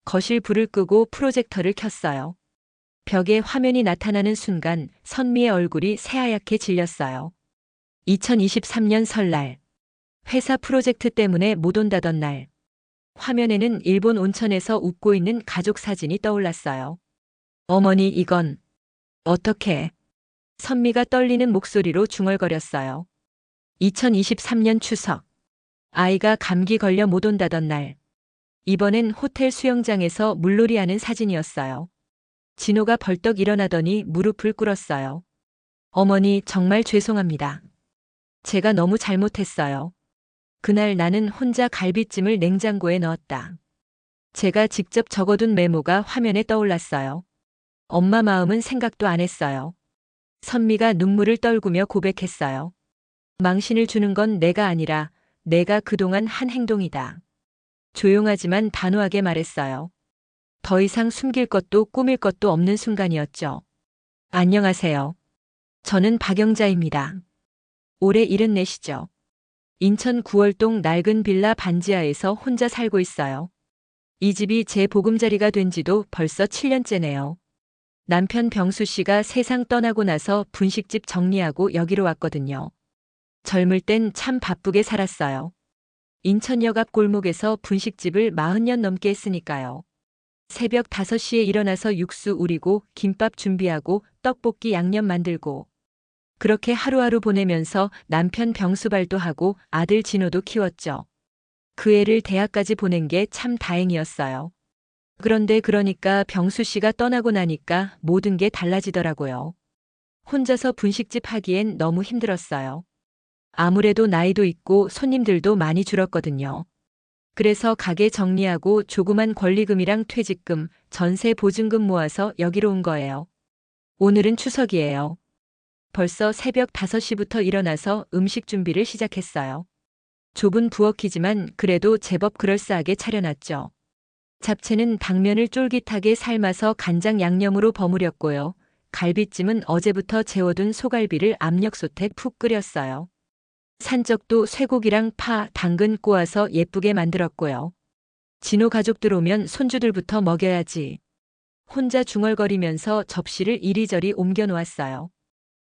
거실 불을 끄고 프로젝터를 켰어요. 벽에 화면이 나타나는 순간 선미의 얼굴이 새하얗게 질렸어요. 2023년 설날. 회사 프로젝트 때문에 못 온다던 날. 화면에는 일본 온천에서 웃고 있는 가족 사진이 떠올랐어요. 어머니, 이건 어떻게? 선미가 떨리는 목소리로 중얼거렸어요. 2023년 추석. 아이가 감기 걸려 못 온다던 날. 이번엔 호텔 수영장에서 물놀이하는 사진이었어요. 진호가 벌떡 일어나더니 무릎을 꿇었어요. 어머니, 정말 죄송합니다. 제가 너무 잘못했어요. 그날 나는 혼자 갈비찜을 냉장고에 넣었다. 제가 직접 적어둔 메모가 화면에 떠올랐어요. 엄마 마음은 생각도 안 했어요. 선미가 눈물을 떨구며 고백했어요. 망신을 주는 건 내가 아니라 내가 그동안 한 행동이다. 조용하지만 단호하게 말했어요. 더 이상 숨길 것도 꾸밀 것도 없는 순간이었죠. 안녕하세요. 저는 박영자입니다. 올해 74시죠. 인천 구월동 낡은 빌라 반지하에서 혼자 살고 있어요. 이 집이 제 보금자리가 된 지도 벌써 7년째네요. 남편 병수 씨가 세상 떠나고 나서 분식집 정리하고 여기로 왔거든요. 젊을 땐 참 바쁘게 살았어요. 인천역 앞 골목에서 분식집을 40년 넘게 했으니까요. 새벽 5시에 일어나서 육수 우리고 김밥 준비하고 떡볶이 양념 만들고 그렇게 하루하루 보내면서 남편 병수발도 하고 아들 진호도 키웠죠. 그 애를 대학까지 보낸 게 참 다행이었어요. 그런데 그러니까 병수 씨가 떠나고 나니까 모든 게 달라지더라고요. 혼자서 분식집 하기엔 너무 힘들었어요. 아무래도 나이도 있고 손님들도 많이 줄었거든요. 그래서 가게 정리하고 조그만 권리금이랑 퇴직금, 전세 보증금 모아서 여기로 온 거예요. 오늘은 추석이에요. 벌써 새벽 5시부터 일어나서 음식 준비를 시작했어요. 좁은 부엌이지만 그래도 제법 그럴싸하게 차려놨죠. 잡채는 당면을 쫄깃하게 삶아서 간장 양념으로 버무렸고요. 갈비찜은 어제부터 재워둔 소갈비를 압력솥에 푹 끓였어요. 산적도 쇠고기랑 파, 당근 꼬아서 예쁘게 만들었고요. 진호 가족들 오면 손주들부터 먹여야지. 혼자 중얼거리면서 접시를 이리저리 옮겨 놓았어요.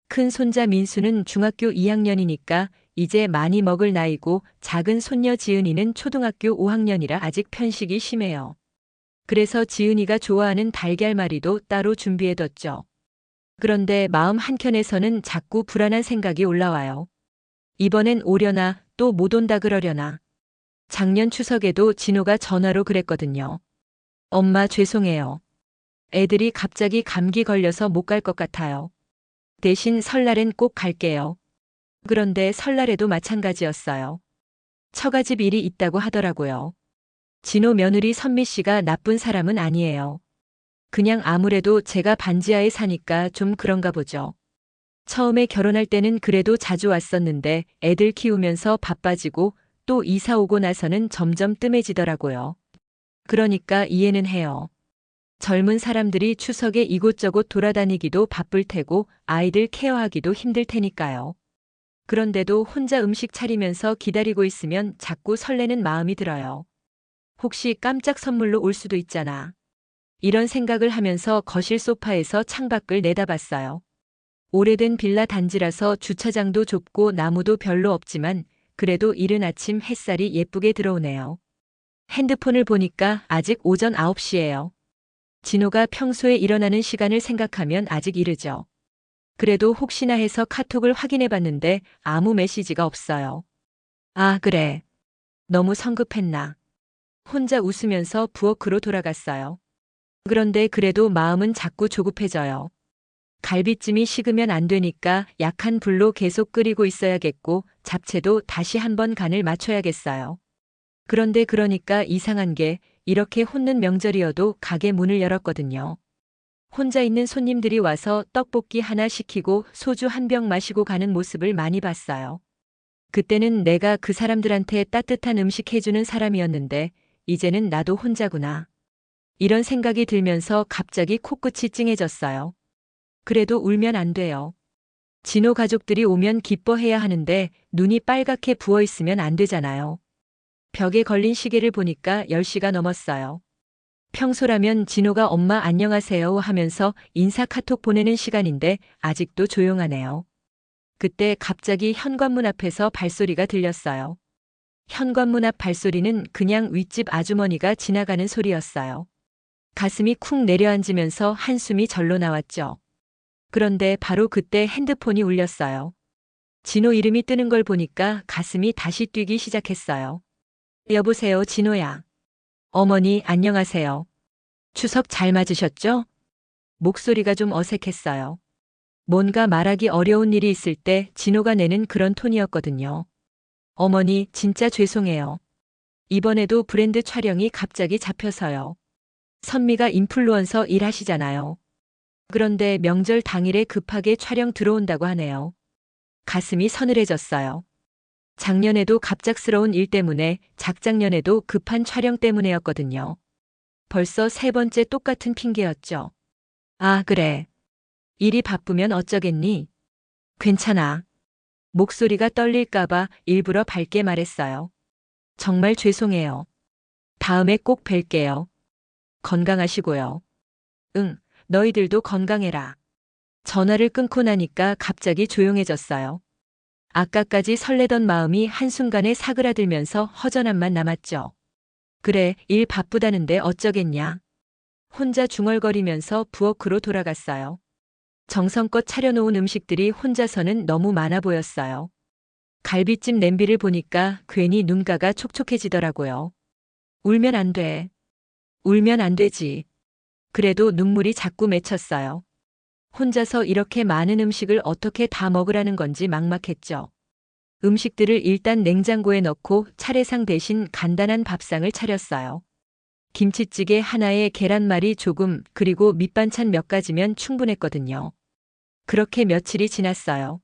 큰 손자 민수는 중학교 2학년이니까 이제 많이 먹을 나이고 작은 손녀 지은이는 초등학교 5학년이라 아직 편식이 심해요. 그래서 지은이가 좋아하는 달걀말이도 따로 준비해뒀죠. 그런데 마음 한켠에서는 자꾸 불안한 생각이 올라와요. 이번엔 오려나 또 못 온다 그러려나. 작년 추석에도 진호가 전화로 그랬거든요. 엄마 죄송해요. 애들이 갑자기 감기 걸려서 못 갈 것 같아요. 대신 설날엔 꼭 갈게요. 그런데 설날에도 마찬가지였어요. 처가집 일이 있다고 하더라고요. 진호 며느리 선미 씨가 나쁜 사람은 아니에요. 그냥 아무래도 제가 반지하에 사니까 좀 그런가 보죠. 처음에 결혼할 때는 그래도 자주 왔었는데 애들 키우면서 바빠지고 또 이사 오고 나서는 점점 뜸해지더라고요. 그러니까 이해는 해요. 젊은 사람들이 추석에 이곳저곳 돌아다니기도 바쁠 테고 아이들 케어하기도 힘들 테니까요. 그런데도 혼자 음식 차리면서 기다리고 있으면 자꾸 설레는 마음이 들어요. 혹시 깜짝 선물로 올 수도 있잖아. 이런 생각을 하면서 거실 소파에서 창밖을 내다봤어요. 오래된 빌라 단지라서 주차장도 좁고 나무도 별로 없지만 그래도 이른 아침 햇살이 예쁘게 들어오네요. 핸드폰을 보니까 아직 오전 9시예요. 진호가 평소에 일어나는 시간을 생각하면 아직 이르죠. 그래도 혹시나 해서 카톡을 확인해 봤는데 아무 메시지가 없어요. 아, 그래. 너무 성급했나. 혼자 웃으면서 부엌으로 돌아갔어요. 그런데 그래도 마음은 자꾸 조급해져요. 갈비찜이 식으면 안 되니까 약한 불로 계속 끓이고 있어야겠고 잡채도 다시 한번 간을 맞춰야겠어요. 그런데 그러니까 이상한 게 이렇게 혼는 명절이어도 가게 문을 열었거든요. 혼자 있는 손님들이 와서 떡볶이 하나 시키고 소주 한 병 마시고 가는 모습을 많이 봤어요. 그때는 내가 그 사람들한테 따뜻한 음식 해주는 사람이었는데 이제는 나도 혼자구나. 이런 생각이 들면서 갑자기 코끝이 찡해졌어요. 그래도 울면 안 돼요. 진호 가족들이 오면 기뻐해야 하는데 눈이 빨갛게 부어 있으면 안 되잖아요. 벽에 걸린 시계를 보니까 10시가 넘었어요. 평소라면 진호가 엄마 안녕하세요 하면서 인사 카톡 보내는 시간인데 아직도 조용하네요. 그때 갑자기 현관문 앞에서 발소리가 들렸어요. 현관문 앞 발소리는 그냥 윗집 아주머니가 지나가는 소리였어요. 가슴이 쿵 내려앉으면서 한숨이 절로 나왔죠. 그런데 바로 그때 핸드폰이 울렸어요. 진호 이름이 뜨는 걸 보니까 가슴이 다시 뛰기 시작했어요. 여보세요, 진호야. 어머니, 안녕하세요. 추석 잘 맞으셨죠? 목소리가 좀 어색했어요. 뭔가 말하기 어려운 일이 있을 때 진호가 내는 그런 톤이었거든요. 어머니, 진짜 죄송해요. 이번에도 브랜드 촬영이 갑자기 잡혀서요. 선미가 인플루언서 일하시잖아요. 그런데 명절 당일에 급하게 촬영 들어온다고 하네요. 가슴이 서늘해졌어요. 작년에도 갑작스러운 일 때문에, 작작년에도 급한 촬영 때문에였거든요. 벌써 세 번째 똑같은 핑계였죠. 아, 그래. 일이 바쁘면 어쩌겠니? 괜찮아. 목소리가 떨릴까봐 일부러 밝게 말했어요. 정말 죄송해요. 다음에 꼭 뵐게요. 건강하시고요. 응, 너희들도 건강해라. 전화를 끊고 나니까 갑자기 조용해졌어요. 아까까지 설레던 마음이 한순간에 사그라들면서 허전함만 남았죠. 그래, 일 바쁘다는데 어쩌겠냐. 혼자 중얼거리면서 부엌으로 돌아갔어요. 정성껏 차려놓은 음식들이 혼자서는 너무 많아 보였어요. 갈비찜 냄비를 보니까 괜히 눈가가 촉촉해지더라고요. 울면 안 돼. 울면 안 되지. 그래도 눈물이 자꾸 맺혔어요. 혼자서 이렇게 많은 음식을 어떻게 다 먹으라는 건지 막막했죠. 음식들을 일단 냉장고에 넣고 차례상 대신 간단한 밥상을 차렸어요. 김치찌개 하나에 계란말이 조금, 그리고 밑반찬 몇 가지면 충분했거든요. 그렇게 며칠이 지났어요.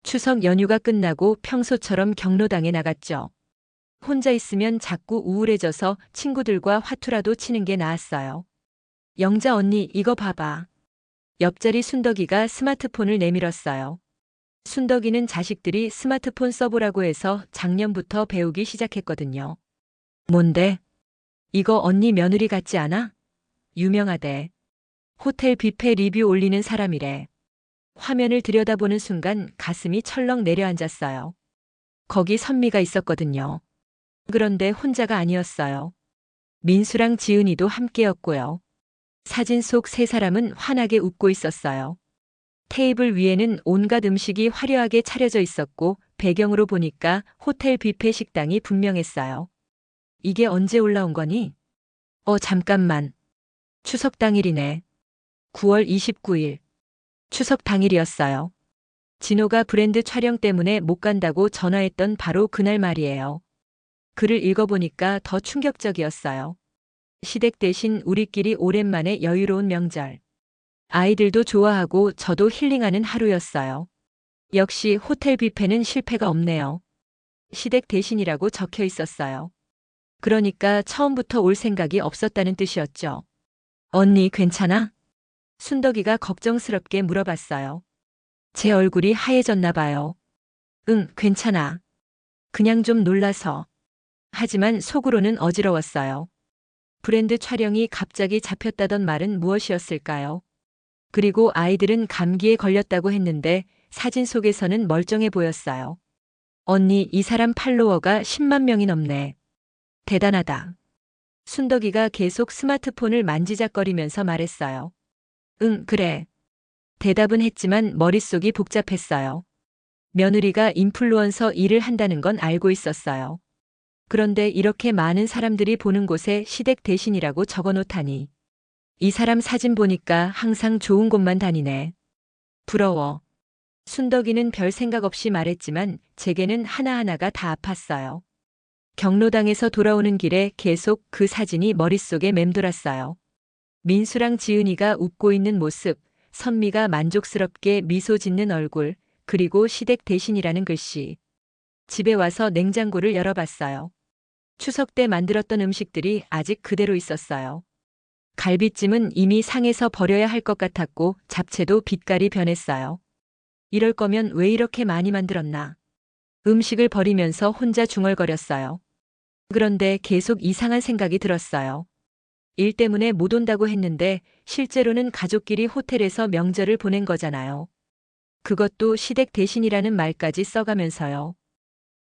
추석 연휴가 끝나고 평소처럼 경로당에 나갔죠. 혼자 있으면 자꾸 우울해져서 친구들과 화투라도 치는 게 나았어요. 영자 언니, 이거 봐봐. 옆자리 순덕이가 스마트폰을 내밀었어요. 순덕이는 자식들이 스마트폰 써보라고 해서 작년부터 배우기 시작했거든요. 뭔데? 이거 언니 며느리 같지 않아? 유명하대. 호텔 뷔페 리뷰 올리는 사람이래. 화면을 들여다보는 순간 가슴이 철렁 내려앉았어요. 거기 선미가 있었거든요. 그런데 혼자가 아니었어요. 민수랑 지은이도 함께였고요. 사진 속 세 사람은 환하게 웃고 있었어요. 테이블 위에는 온갖 음식이 화려하게 차려져 있었고 배경으로 보니까 호텔 뷔페 식당이 분명했어요. 이게 언제 올라온 거니? 잠깐만. 추석 당일이네. 9월 29일. 추석 당일이었어요. 진호가 브랜드 촬영 때문에 못 간다고 전화했던 바로 그날 말이에요. 글을 읽어보니까 더 충격적이었어요. 시댁 대신 우리끼리 오랜만에 여유로운 명절. 아이들도 좋아하고 저도 힐링하는 하루였어요. 역시 호텔 뷔페는 실패가 없네요. 시댁 대신이라고 적혀 있었어요. 그러니까 처음부터 올 생각이 없었다는 뜻이었죠. 언니 괜찮아? 순덕이가 걱정스럽게 물어봤어요. 제 얼굴이 하얘졌나 봐요. 응, 괜찮아. 그냥 좀 놀라서. 하지만 속으로는 어지러웠어요. 브랜드 촬영이 갑자기 잡혔다던 말은 무엇이었을까요? 그리고 아이들은 감기에 걸렸다고 했는데 사진 속에서는 멀쩡해 보였어요. 언니, 이 사람 팔로워가 10만 명이 넘네. 대단하다. 순덕이가 계속 스마트폰을 만지작거리면서 말했어요. 응, 그래. 대답은 했지만 머릿속이 복잡했어요. 며느리가 인플루언서 일을 한다는 건 알고 있었어요. 그런데 이렇게 많은 사람들이 보는 곳에 시댁 대신이라고 적어놓다니. 이 사람 사진 보니까 항상 좋은 곳만 다니네. 부러워. 순덕이는 별 생각 없이 말했지만 제게는 하나하나가 다 아팠어요. 경로당에서 돌아오는 길에 계속 그 사진이 머릿속에 맴돌았어요. 민수랑 지은이가 웃고 있는 모습, 선미가 만족스럽게 미소 짓는 얼굴, 그리고 시댁 대신이라는 글씨. 집에 와서 냉장고를 열어봤어요. 추석 때 만들었던 음식들이 아직 그대로 있었어요. 갈비찜은 이미 상해서 버려야 할 것 같았고 잡채도 빛깔이 변했어요. 이럴 거면 왜 이렇게 많이 만들었나? 음식을 버리면서 혼자 중얼거렸어요. 그런데 계속 이상한 생각이 들었어요. 일 때문에 못 온다고 했는데 실제로는 가족끼리 호텔에서 명절을 보낸 거잖아요. 그것도 시댁 대신이라는 말까지 써가면서요.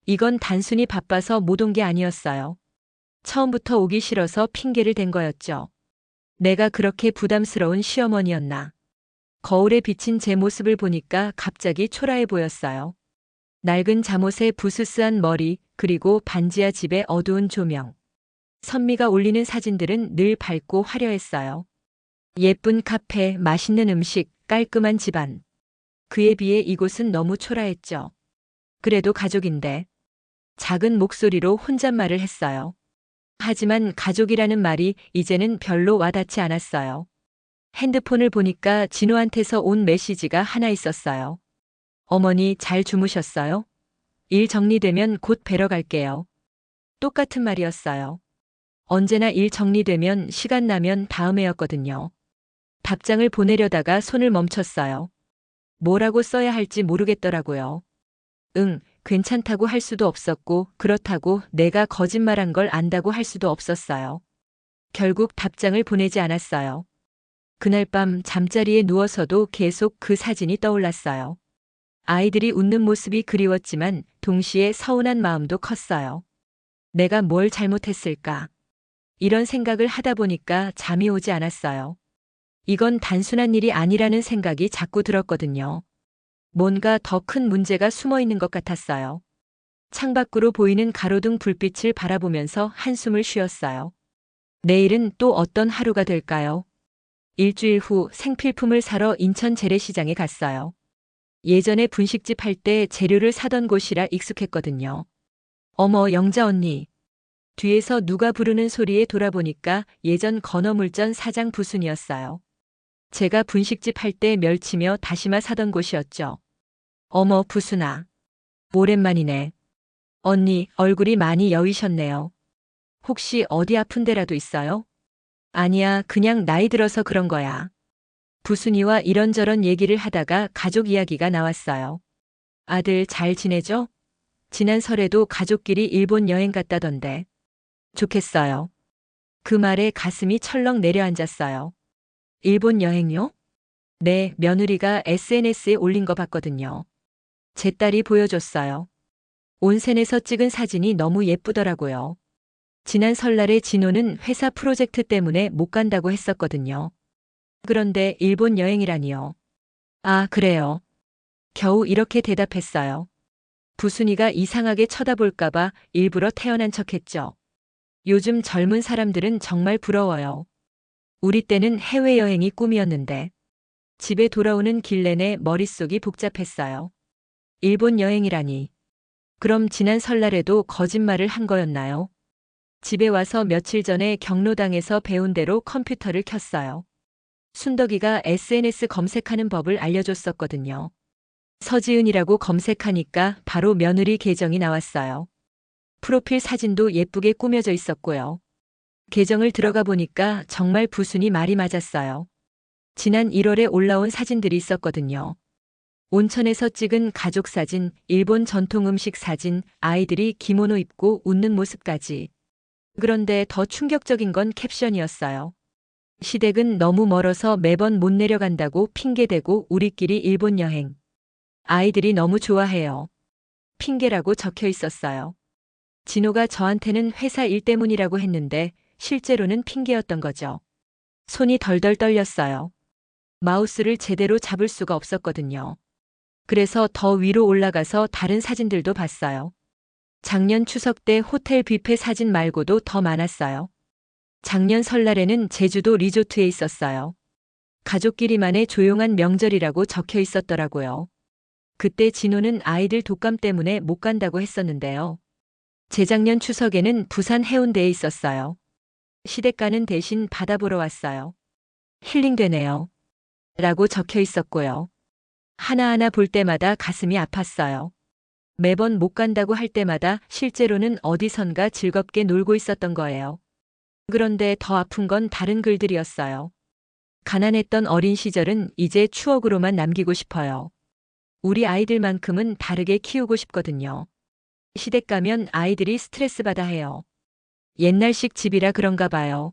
이건 단순히 바빠서 못 온 게 아니었어요. 처음부터 오기 싫어서 핑계를 댄 거였죠. 내가 그렇게 부담스러운 시어머니였나. 거울에 비친 제 모습을 보니까 갑자기 초라해 보였어요. 낡은 잠옷에 부스스한 머리, 그리고 반지하 집의 어두운 조명. 선미가 올리는 사진들은 늘 밝고 화려했어요. 예쁜 카페, 맛있는 음식, 깔끔한 집안. 그에 비해 이곳은 너무 초라했죠. 그래도 가족인데. 작은 목소리로 혼잣말을 했어요. 하지만 가족이라는 말이 이제는 별로 와닿지 않았어요. 핸드폰을 보니까 진호한테서 온 메시지가 하나 있었어요. 어머니 잘 주무셨어요? 일 정리되면 곧 뵈러 갈게요. 똑같은 말이었어요. 언제나 일 정리되면 시간 나면 다음에였거든요. 답장을 보내려다가 손을 멈췄어요. 뭐라고 써야 할지 모르겠더라고요. 응, 괜찮다고 할 수도 없었고 그렇다고 내가 거짓말한 걸 안다고 할 수도 없었어요. 결국 답장을 보내지 않았어요. 그날 밤 잠자리에 누워서도 계속 그 사진이 떠올랐어요. 아이들이 웃는 모습이 그리웠지만 동시에 서운한 마음도 컸어요. 내가 뭘 잘못했을까? 이런 생각을 하다 보니까 잠이 오지 않았어요. 이건 단순한 일이 아니라는 생각이 자꾸 들었거든요. 뭔가 더 큰 문제가 숨어 있는 것 같았어요. 창밖으로 보이는 가로등 불빛을 바라보면서 한숨을 쉬었어요. 내일은 또 어떤 하루가 될까요? 일주일 후 생필품을 사러 인천 재래시장에 갔어요. 예전에 분식집 할 때 재료를 사던 곳이라 익숙했거든요. 어머, 영자 언니. 뒤에서 누가 부르는 소리에 돌아보니까 예전 건어물전 사장 부순이었어요. 제가 분식집 할 때 멸치며 다시마 사던 곳이었죠. 어머, 부순아. 오랜만이네. 언니, 얼굴이 많이 여위셨네요. 혹시 어디 아픈 데라도 있어요? 아니야, 그냥 나이 들어서 그런 거야. 부순이와 이런저런 얘기를 하다가 가족 이야기가 나왔어요. 아들 잘 지내죠? 지난 설에도 가족끼리 일본 여행 갔다던데. 좋겠어요. 그 말에 가슴이 철렁 내려앉았어요. 일본 여행요? 네, 며느리가 SNS에 올린 거 봤거든요. 제 딸이 보여줬어요. 온센에서 찍은 사진이 너무 예쁘더라고요. 지난 설날에 진호는 회사 프로젝트 때문에 못 간다고 했었거든요. 그런데 일본 여행이라니요. 아, 그래요. 겨우 이렇게 대답했어요. 부순이가 이상하게 쳐다볼까봐 일부러 태연한 척했죠. 요즘 젊은 사람들은 정말 부러워요. 우리 때는 해외여행이 꿈이었는데. 집에 돌아오는 길 내내 머릿속이 복잡했어요. 일본 여행이라니. 그럼 지난 설날에도 거짓말을 한 거였나요? 집에 와서 며칠 전에 경로당에서 배운 대로 컴퓨터를 켰어요. 순덕이가 SNS 검색하는 법을 알려줬었거든요. 서지은이라고 검색하니까 바로 며느리 계정이 나왔어요. 프로필 사진도 예쁘게 꾸며져 있었고요. 계정을 들어가 보니까 정말 부순이 말이 맞았어요. 지난 1월에 올라온 사진들이 있었거든요. 온천에서 찍은 가족 사진, 일본 전통 음식 사진, 아이들이 기모노 입고 웃는 모습까지. 그런데 더 충격적인 건 캡션이었어요. 시댁은 너무 멀어서 매번 못 내려간다고 핑계대고 우리끼리 일본 여행. 아이들이 너무 좋아해요. 핑계라고 적혀 있었어요. 진호가 저한테는 회사 일 때문이라고 했는데 실제로는 핑계였던 거죠. 손이 덜덜 떨렸어요. 마우스를 제대로 잡을 수가 없었거든요. 그래서 더 위로 올라가서 다른 사진들도 봤어요. 작년 추석 때 호텔 뷔페 사진 말고도 더 많았어요. 작년 설날에는 제주도 리조트에 있었어요. 가족끼리만의 조용한 명절이라고 적혀 있었더라고요. 그때 진호는 아이들 독감 때문에 못 간다고 했었는데요. 재작년 추석에는 부산 해운대에 있었어요. 시댁 가는 대신 바다 보러 왔어요. 힐링되네요. 라고 적혀 있었고요. 하나하나 볼 때마다 가슴이 아팠어요. 매번 못 간다고 할 때마다 실제로는 어디선가 즐겁게 놀고 있었던 거예요. 그런데 더 아픈 건 다른 글들이었어요. 가난했던 어린 시절은 이제 추억으로만 남기고 싶어요. 우리 아이들만큼은 다르게 키우고 싶거든요. 시댁 가면 아이들이 스트레스 받아 해요. 옛날식 집이라 그런가 봐요.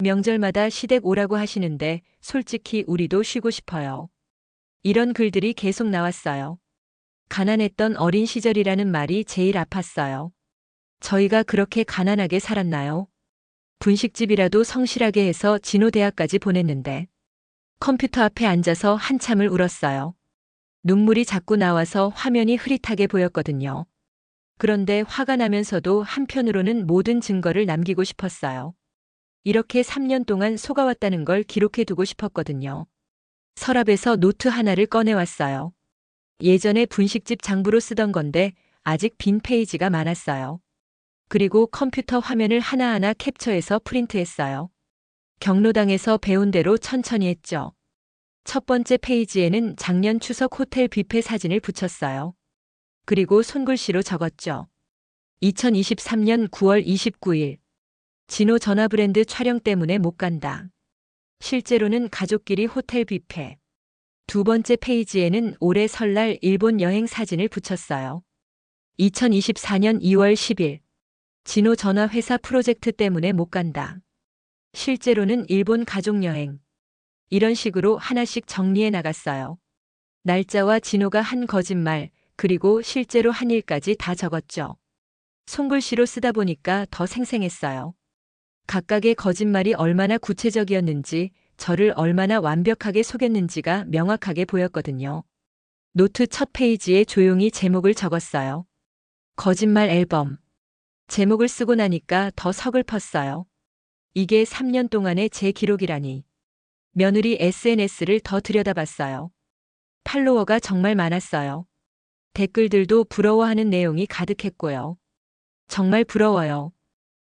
명절마다 시댁 오라고 하시는데 솔직히 우리도 쉬고 싶어요. 이런 글들이 계속 나왔어요. 가난했던 어린 시절이라는 말이 제일 아팠어요. 저희가 그렇게 가난하게 살았나요? 분식집이라도 성실하게 해서 진호대학까지 보냈는데 컴퓨터 앞에 앉아서 한참을 울었어요. 눈물이 자꾸 나와서 화면이 흐릿하게 보였거든요. 그런데 화가 나면서도 한편으로는 모든 증거를 남기고 싶었어요. 이렇게 3년 동안 속아왔다는 걸 기록해 두고 싶었거든요. 서랍에서 노트 하나를 꺼내왔어요. 예전에 분식집 장부로 쓰던 건데 아직 빈 페이지가 많았어요. 그리고 컴퓨터 화면을 하나하나 캡처해서 프린트했어요. 경로당에서 배운 대로 천천히 했죠. 첫 번째 페이지에는 작년 추석 호텔 뷔페 사진을 붙였어요. 그리고 손글씨로 적었죠. 2023년 9월 29일. 진호 전화브랜드 촬영 때문에 못 간다. 실제로는 가족끼리 호텔 뷔페. 두 번째 페이지에는 올해 설날 일본 여행 사진을 붙였어요. 2024년 2월 10일. 진호 전화 회사 프로젝트 때문에 못 간다. 실제로는 일본 가족여행. 이런 식으로 하나씩 정리해 나갔어요. 날짜와 진호가 한 거짓말, 그리고 실제로 한 일까지 다 적었죠. 손글씨로 쓰다 보니까 더 생생했어요. 각각의 거짓말이 얼마나 구체적이었는지, 저를 얼마나 완벽하게 속였는지가 명확하게 보였거든요. 노트 첫 페이지에 조용히 제목을 적었어요. 거짓말 앨범. 제목을 쓰고 나니까 더 서글펐어요. 이게 3년 동안의 제 기록이라니. 며느리 SNS를 더 들여다봤어요. 팔로워가 정말 많았어요. 댓글들도 부러워하는 내용이 가득했고요. 정말 부러워요.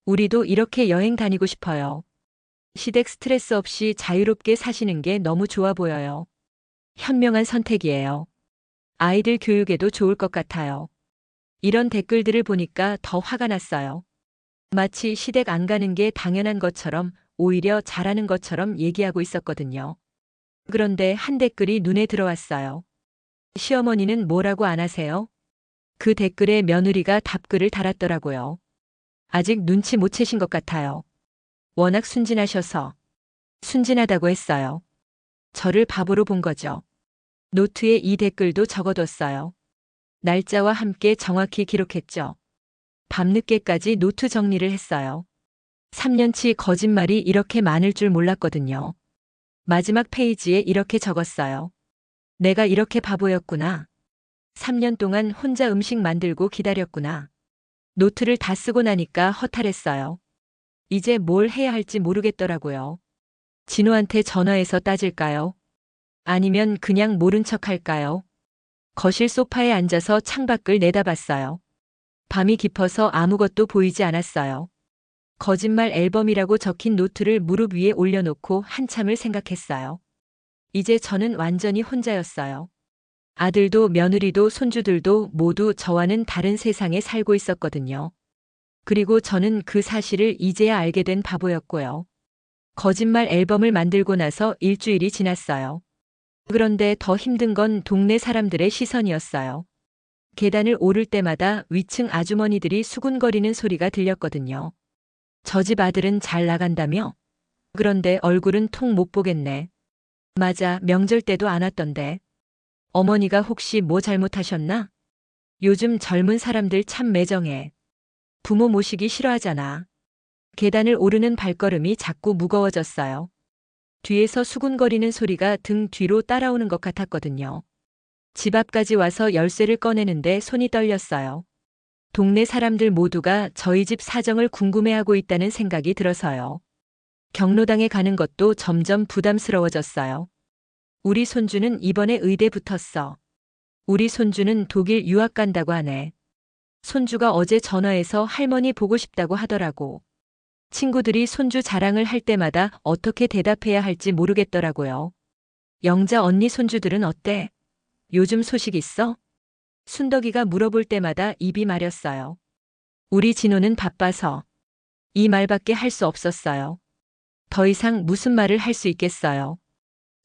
우리도 이렇게 여행 다니고 싶어요. 시댁 스트레스 없이 자유롭게 사시는 게 너무 좋아 보여요. 현명한 선택이에요. 아이들 교육에도 좋을 것 같아요. 이런 댓글들을 보니까 더 화가 났어요. 마치 시댁 안 가는 게 당연한 것처럼, 오히려 잘하는 것처럼 얘기하고 있었거든요. 그런데 한 댓글이 눈에 들어왔어요. 시어머니는 뭐라고 안 하세요? 그 댓글에 며느리가 답글을 달았더라고요. 아직 눈치 못 채신 것 같아요. 워낙 순진하셔서. 순진하다고 했어요. 저를 바보로 본 거죠. 노트에 이 댓글도 적어뒀어요. 날짜와 함께 정확히 기록했죠. 밤늦게까지 노트 정리를 했어요. 3년치 거짓말이 이렇게 많을 줄 몰랐거든요. 마지막 페이지에 이렇게 적었어요. 내가 이렇게 바보였구나. 3년 동안 혼자 음식 만들고 기다렸구나. 노트를 다 쓰고 나니까 허탈했어요. 이제 뭘 해야 할지 모르겠더라고요. 진호한테 전화해서 따질까요? 아니면 그냥 모른 척 할까요? 거실 소파에 앉아서 창밖을 내다봤어요. 밤이 깊어서 아무것도 보이지 않았어요. 거짓말 앨범이라고 적힌 노트를 무릎 위에 올려놓고 한참을 생각했어요. 이제 저는 완전히 혼자였어요. 아들도 며느리도 손주들도 모두 저와는 다른 세상에 살고 있었거든요. 그리고 저는 그 사실을 이제야 알게 된 바보였고요. 거짓말 앨범을 만들고 나서 일주일이 지났어요. 그런데 더 힘든 건 동네 사람들의 시선이었어요. 계단을 오를 때마다 위층 아주머니들이 수군거리는 소리가 들렸거든요. 저 집 아들은 잘 나간다며? 그런데 얼굴은 통 못 보겠네. 맞아, 명절 때도 안 왔던데. 어머니가 혹시 뭐 잘못하셨나? 요즘 젊은 사람들 참 매정해. 부모 모시기 싫어하잖아. 계단을 오르는 발걸음이 자꾸 무거워졌어요. 뒤에서 수군거리는 소리가 등 뒤로 따라오는 것 같았거든요. 집 앞까지 와서 열쇠를 꺼내는데 손이 떨렸어요. 동네 사람들 모두가 저희 집 사정을 궁금해하고 있다는 생각이 들어서요. 경로당에 가는 것도 점점 부담스러워졌어요. 우리 손주는 이번에 의대 붙었어. 우리 손주는 독일 유학 간다고 하네. 손주가 어제 전화해서 할머니 보고 싶다고 하더라고. 친구들이 손주 자랑을 할 때마다 어떻게 대답해야 할지 모르겠더라고요. 영자 언니 손주들은 어때? 요즘 소식 있어? 순덕이가 물어볼 때마다 입이 마렸어요. 우리 진호는 바빠서. 이 말밖에 할 수 없었어요. 더 이상 무슨 말을 할 수 있겠어요.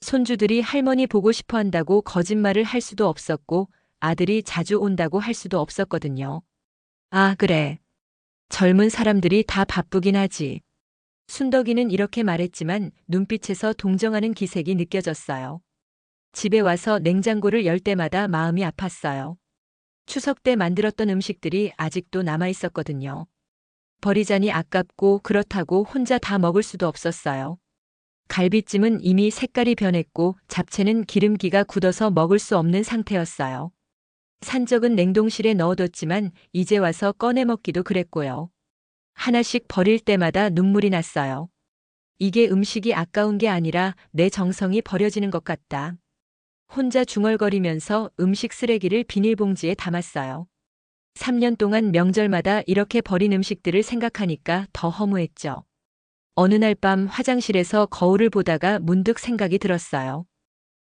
손주들이 할머니 보고 싶어 한다고 거짓말을 할 수도 없었고 아들이 자주 온다고 할 수도 없었거든요. 아, 그래. 젊은 사람들이 다 바쁘긴 하지. 순덕이는 이렇게 말했지만 눈빛에서 동정하는 기색이 느껴졌어요. 집에 와서 냉장고를 열 때마다 마음이 아팠어요. 추석 때 만들었던 음식들이 아직도 남아 있었거든요. 버리자니 아깝고 그렇다고 혼자 다 먹을 수도 없었어요. 갈비찜은 이미 색깔이 변했고 잡채는 기름기가 굳어서 먹을 수 없는 상태였어요. 산적은 냉동실에 넣어뒀지만 이제 와서 꺼내 먹기도 그랬고요. 하나씩 버릴 때마다 눈물이 났어요. 이게 음식이 아까운 게 아니라 내 정성이 버려지는 것 같다. 혼자 중얼거리면서 음식 쓰레기를 비닐봉지에 담았어요. 3년 동안 명절마다 이렇게 버린 음식들을 생각하니까 더 허무했죠. 어느 날 밤 화장실에서 거울을 보다가 문득 생각이 들었어요.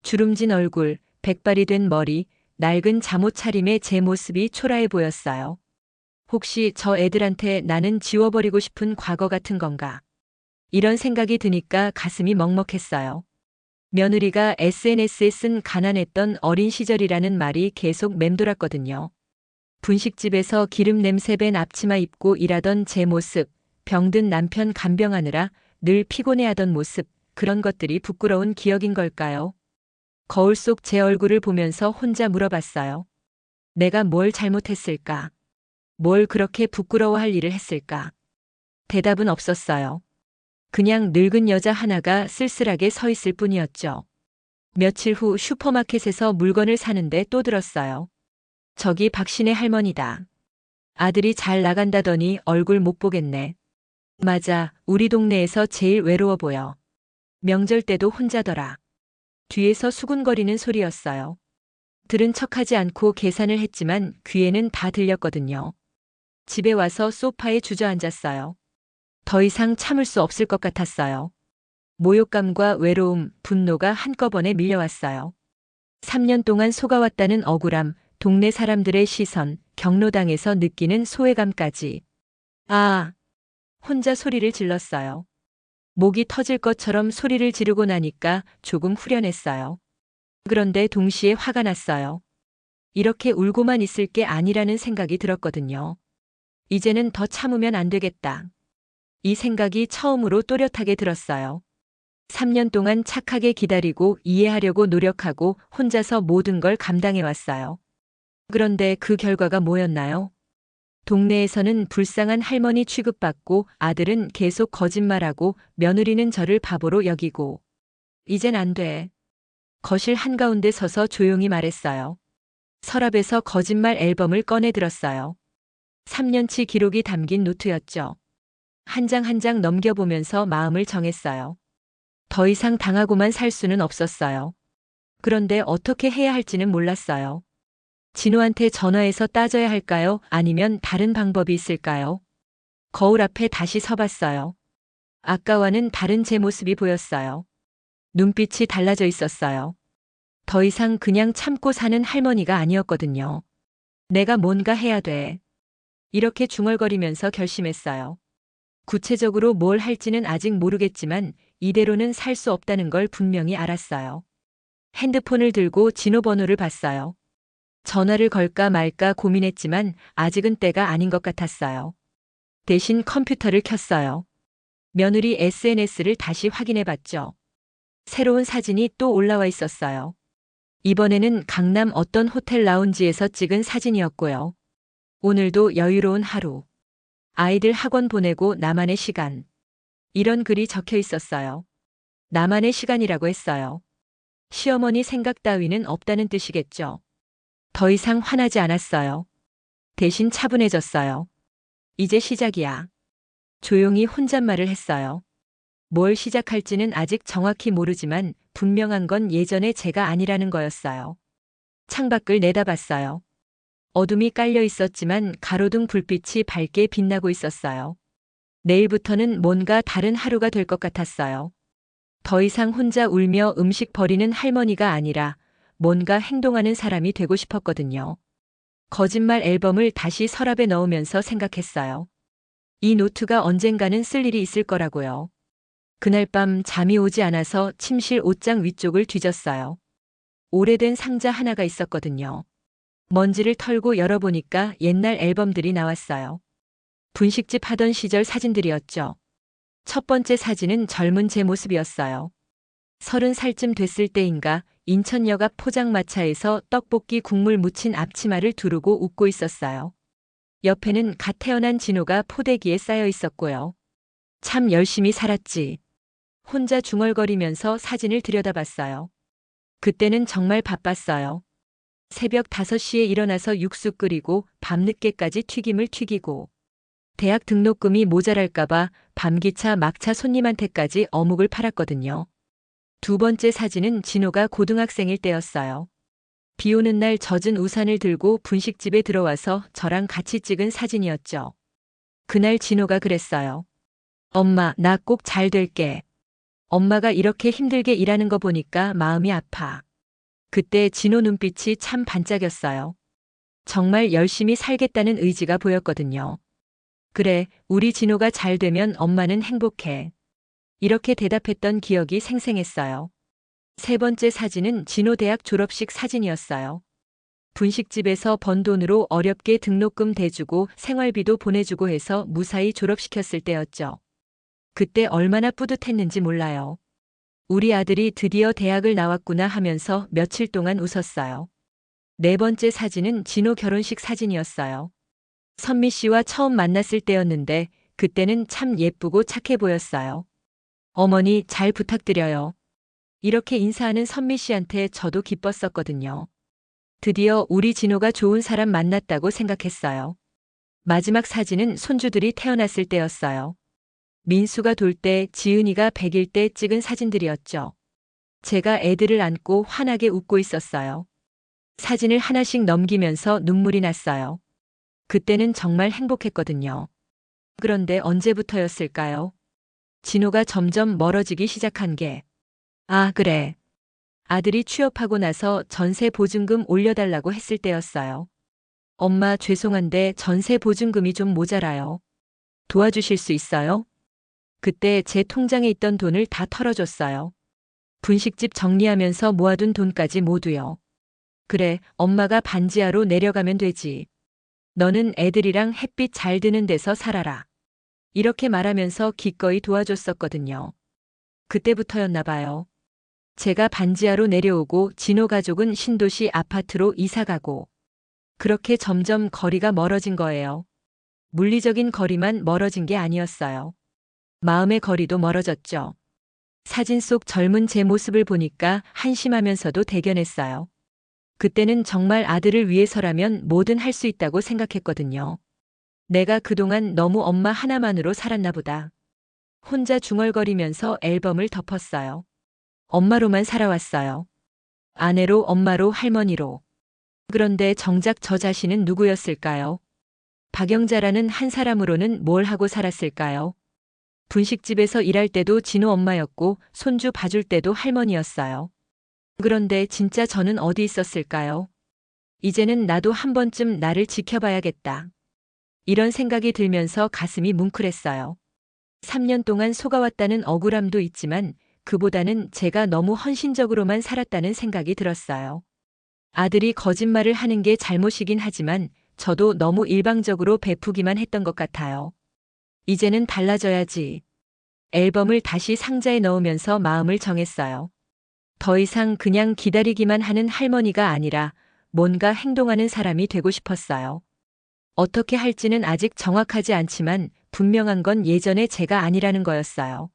주름진 얼굴, 백발이 된 머리, 낡은 잠옷 차림의 제 모습이 초라해 보였어요. 혹시 저 애들한테 나는 지워버리고 싶은 과거 같은 건가? 이런 생각이 드니까 가슴이 먹먹했어요. 며느리가 SNS에 쓴 가난했던 어린 시절이라는 말이 계속 맴돌았거든요. 분식집에서 기름 냄새 밴 앞치마 입고 일하던 제 모습, 병든 남편 간병하느라 늘 피곤해하던 모습, 그런 것들이 부끄러운 기억인 걸까요? 거울 속 제 얼굴을 보면서 혼자 물어봤어요. 내가 뭘 잘못했을까? 뭘 그렇게 부끄러워할 일을 했을까? 대답은 없었어요. 그냥 늙은 여자 하나가 쓸쓸하게 서 있을 뿐이었죠. 며칠 후 슈퍼마켓에서 물건을 사는데 또 들었어요. 저기 박신혜 할머니다. 아들이 잘 나간다더니 얼굴 못 보겠네. 맞아, 우리 동네에서 제일 외로워 보여. 명절 때도 혼자더라. 뒤에서 수군거리는 소리였어요. 들은 척하지 않고 계산을 했지만 귀에는 다 들렸거든요. 집에 와서 소파에 주저앉았어요. 더 이상 참을 수 없을 것 같았어요. 모욕감과 외로움, 분노가 한꺼번에 밀려왔어요. 3년 동안 속아왔다는 억울함, 동네 사람들의 시선, 경로당에서 느끼는 소외감까지. 아! 혼자 소리를 질렀어요. 목이 터질 것처럼 소리를 지르고 나니까 조금 후련했어요. 그런데 동시에 화가 났어요. 이렇게 울고만 있을 게 아니라는 생각이 들었거든요. 이제는 더 참으면 안 되겠다. 이 생각이 처음으로 또렷하게 들었어요. 3년 동안 착하게 기다리고 이해하려고 노력하고 혼자서 모든 걸 감당해왔어요. 그런데 그 결과가 뭐였나요? 동네에서는 불쌍한 할머니 취급받고 아들은 계속 거짓말하고 며느리는 저를 바보로 여기고. 이젠 안 돼. 거실 한가운데 서서 조용히 말했어요. 서랍에서 거짓말 앨범을 꺼내 들었어요. 3년치 기록이 담긴 노트였죠. 한 장 한 장 넘겨보면서 마음을 정했어요. 더 이상 당하고만 살 수는 없었어요. 그런데 어떻게 해야 할지는 몰랐어요. 진호한테 전화해서 따져야 할까요? 아니면 다른 방법이 있을까요? 거울 앞에 다시 서봤어요. 아까와는 다른 제 모습이 보였어요. 눈빛이 달라져 있었어요. 더 이상 그냥 참고 사는 할머니가 아니었거든요. 내가 뭔가 해야 돼. 이렇게 중얼거리면서 결심했어요. 구체적으로 뭘 할지는 아직 모르겠지만 이대로는 살 수 없다는 걸 분명히 알았어요. 핸드폰을 들고 진호 번호를 봤어요. 전화를 걸까 말까 고민했지만 아직은 때가 아닌 것 같았어요. 대신 컴퓨터를 켰어요. 며느리 SNS를 다시 확인해 봤죠. 새로운 사진이 또 올라와 있었어요. 이번에는 강남 어떤 호텔 라운지에서 찍은 사진이었고요. 오늘도 여유로운 하루. 아이들 학원 보내고 나만의 시간. 이런 글이 적혀 있었어요. 나만의 시간이라고 했어요. 시어머니 생각 따위는 없다는 뜻이겠죠. 더 이상 화나지 않았어요. 대신 차분해졌어요. 이제 시작이야. 조용히 혼잣말을 했어요. 뭘 시작할지는 아직 정확히 모르지만 분명한 건 예전의 제가 아니라는 거였어요. 창밖을 내다봤어요. 어둠이 깔려 있었지만 가로등 불빛이 밝게 빛나고 있었어요. 내일부터는 뭔가 다른 하루가 될 것 같았어요. 더 이상 혼자 울며 음식 버리는 할머니가 아니라 뭔가 행동하는 사람이 되고 싶었거든요. 거짓말 앨범을 다시 서랍에 넣으면서 생각했어요. 이 노트가 언젠가는 쓸 일이 있을 거라고요. 그날 밤 잠이 오지 않아서 침실 옷장 위쪽을 뒤졌어요. 오래된 상자 하나가 있었거든요. 먼지를 털고 열어보니까 옛날 앨범들이 나왔어요. 분식집 하던 시절 사진들이었죠. 첫 번째 사진은 젊은 제 모습이었어요. 30살쯤 됐을 때인가 인천역 앞 포장마차에서 떡볶이 국물 묻힌 앞치마를 두르고 웃고 있었어요. 옆에는 갓 태어난 진호가 포대기에 쌓여 있었고요. 참 열심히 살았지. 혼자 중얼거리면서 사진을 들여다봤어요. 그때는 정말 바빴어요. 새벽 5시에 일어나서 육수 끓이고 밤늦게까지 튀김을 튀기고 대학 등록금이 모자랄까봐 밤기차 막차 손님한테까지 어묵을 팔았거든요. 두 번째 사진은 진호가 고등학생일 때였어요. 비 오는 날 젖은 우산을 들고 분식집에 들어와서 저랑 같이 찍은 사진이었죠. 그날 진호가 그랬어요. 엄마, 나 꼭 잘 될게. 엄마가 이렇게 힘들게 일하는 거 보니까 마음이 아파. 그때 진호 눈빛이 참 반짝였어요. 정말 열심히 살겠다는 의지가 보였거든요. 그래, 우리 진호가 잘 되면 엄마는 행복해. 이렇게 대답했던 기억이 생생했어요. 세 번째 사진은 진호 대학 졸업식 사진이었어요. 분식집에서 번 돈으로 어렵게 등록금 대주고 생활비도 보내주고 해서 무사히 졸업시켰을 때였죠. 그때 얼마나 뿌듯했는지 몰라요. 우리 아들이 드디어 대학을 나왔구나 하면서 며칠 동안 웃었어요. 네 번째 사진은 진호 결혼식 사진이었어요. 선미 씨와 처음 만났을 때였는데 그때는 참 예쁘고 착해 보였어요. 어머니 잘 부탁드려요. 이렇게 인사하는 선미 씨한테 저도 기뻤었거든요. 드디어 우리 진호가 좋은 사람 만났다고 생각했어요. 마지막 사진은 손주들이 태어났을 때였어요. 민수가 돌 때, 지은이가 100일 때 찍은 사진들이었죠. 제가 애들을 안고 환하게 웃고 있었어요. 사진을 하나씩 넘기면서 눈물이 났어요. 그때는 정말 행복했거든요. 그런데 언제부터였을까요? 진호가 점점 멀어지기 시작한 게. 아, 그래. 아들이 취업하고 나서 전세 보증금 올려달라고 했을 때였어요. 엄마 죄송한데 전세 보증금이 좀 모자라요. 도와주실 수 있어요? 그때 제 통장에 있던 돈을 다 털어줬어요. 분식집 정리하면서 모아둔 돈까지 모두요. 그래, 엄마가 반지하로 내려가면 되지. 너는 애들이랑 햇빛 잘 드는 데서 살아라. 이렇게 말하면서 기꺼이 도와줬었거든요. 그때부터였나 봐요. 제가 반지하로 내려오고 진호 가족은 신도시 아파트로 이사가고 그렇게 점점 거리가 멀어진 거예요. 물리적인 거리만 멀어진 게 아니었어요. 마음의 거리도 멀어졌죠. 사진 속 젊은 제 모습을 보니까 한심하면서도 대견했어요. 그때는 정말 아들을 위해서라면 뭐든 할 수 있다고 생각했거든요. 내가 그동안 너무 엄마 하나만으로 살았나 보다. 혼자 중얼거리면서 앨범을 덮었어요. 엄마로만 살아왔어요. 아내로, 엄마로, 할머니로. 그런데 정작 저 자신은 누구였을까요? 박영자라는 한 사람으로는 뭘 하고 살았을까요? 분식집에서 일할 때도 진호 엄마였고 손주 봐줄 때도 할머니였어요. 그런데 진짜 저는 어디 있었을까요? 이제는 나도 한 번쯤 나를 지켜봐야겠다. 이런 생각이 들면서 가슴이 뭉클했어요. 3년 동안 속아왔다는 억울함도 있지만 그보다는 제가 너무 헌신적으로만 살았다는 생각이 들었어요. 아들이 거짓말을 하는 게 잘못이긴 하지만 저도 너무 일방적으로 베푸기만 했던 것 같아요. 이제는 달라져야지. 앨범을 다시 상자에 넣으면서 마음을 정했어요. 더 이상 그냥 기다리기만 하는 할머니가 아니라 뭔가 행동하는 사람이 되고 싶었어요. 어떻게 할지는 아직 정확하지 않지만 분명한 건 예전의 제가 아니라는 거였어요.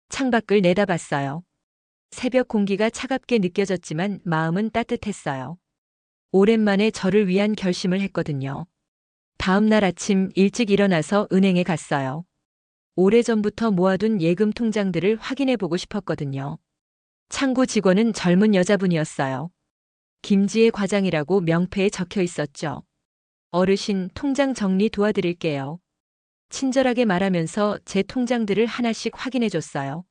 창밖을 내다봤어요. 새벽 공기가 차갑게 느껴졌지만 마음은 따뜻했어요. 오랜만에 저를 위한 결심을 했거든요. 다음 날 아침 일찍 일어나서 은행에 갔어요. 오래전부터 모아둔 예금 통장들을 확인해 보고 싶었거든요. 창구 직원은 젊은 여자분이었어요. 김지혜 과장이라고 명패에 적혀 있었죠. 어르신, 통장 정리 도와드릴게요. 친절하게 말하면서 제 통장들을 하나씩 확인해 줬어요.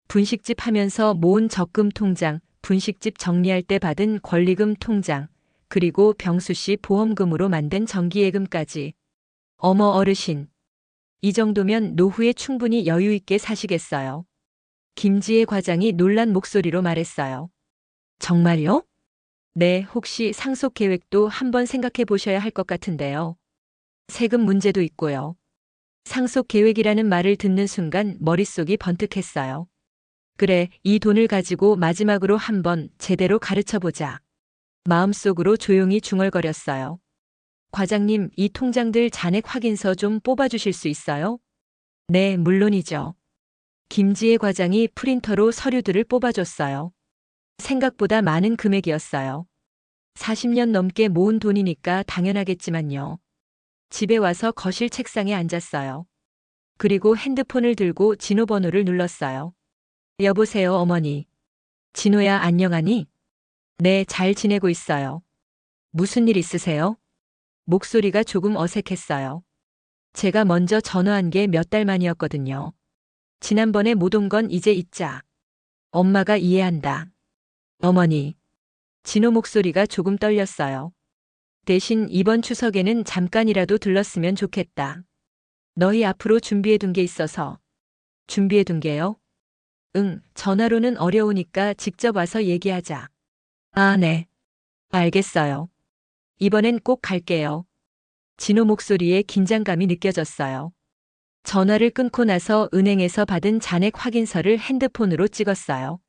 분식집 하면서 모은 적금 통장, 분식집 정리할 때 받은 권리금 통장, 그리고 병수 씨 보험금으로 만든 정기예금까지. 어머 어르신. 이 정도면 노후에 충분히 여유 있게 사시겠어요. 김지혜 과장이 놀란 목소리로 말했어요. 정말요? 네, 혹시 상속 계획도 한번 생각해 보셔야 할 것 같은데요. 세금 문제도 있고요. 상속 계획이라는 말을 듣는 순간 머릿속이 번뜩했어요. 그래, 이 돈을 가지고 마지막으로 한번 제대로 가르쳐보자. 마음속으로 조용히 중얼거렸어요. 과장님, 이 통장들 잔액 확인서 좀 뽑아주실 수 있어요? 네, 물론이죠. 김지혜 과장이 프린터로 서류들을 뽑아줬어요. 생각보다 많은 금액이었어요. 40년 넘게 모은 돈이니까 당연하겠지만요. 집에 와서 거실 책상에 앉았어요. 그리고 핸드폰을 들고 진호 번호를 눌렀어요. 여보세요, 어머니. 진호야, 안녕하니? 네, 잘 지내고 있어요. 무슨 일 있으세요? 목소리가 조금 어색했어요. 제가 먼저 전화한 게 몇 달 만이었거든요. 지난번에 못 온 건 이제 잊자. 엄마가 이해한다. 어머니. 진호 목소리가 조금 떨렸어요. 대신 이번 추석에는 잠깐이라도 들렀으면 좋겠다. 너희 앞으로 준비해둔 게 있어서. 준비해둔 게요? 응, 전화로는 어려우니까 직접 와서 얘기하자. 아, 네. 알겠어요. 이번엔 꼭 갈게요. 진호 목소리에 긴장감이 느껴졌어요. 전화를 끊고 나서 은행에서 받은 잔액 확인서를 핸드폰으로 찍었어요.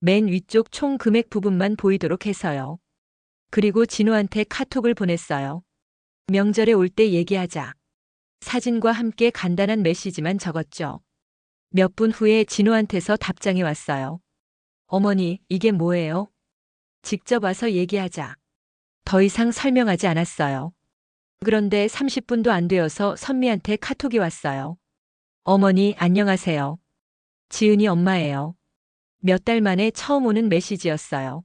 맨 위쪽 총 금액 부분만 보이도록 해서요. 그리고 진호한테 카톡을 보냈어요. 명절에 올 때 얘기하자. 사진과 함께 간단한 메시지만 적었죠. 몇 분 후에 진호한테서 답장이 왔어요. 어머니, 이게 뭐예요? 직접 와서 얘기하자. 더 이상 설명하지 않았어요. 그런데 30분도 안 되어서 선미한테 카톡이 왔어요. 어머니, 안녕하세요. 지은이 엄마예요. 몇 달 만에 처음 오는 메시지였어요.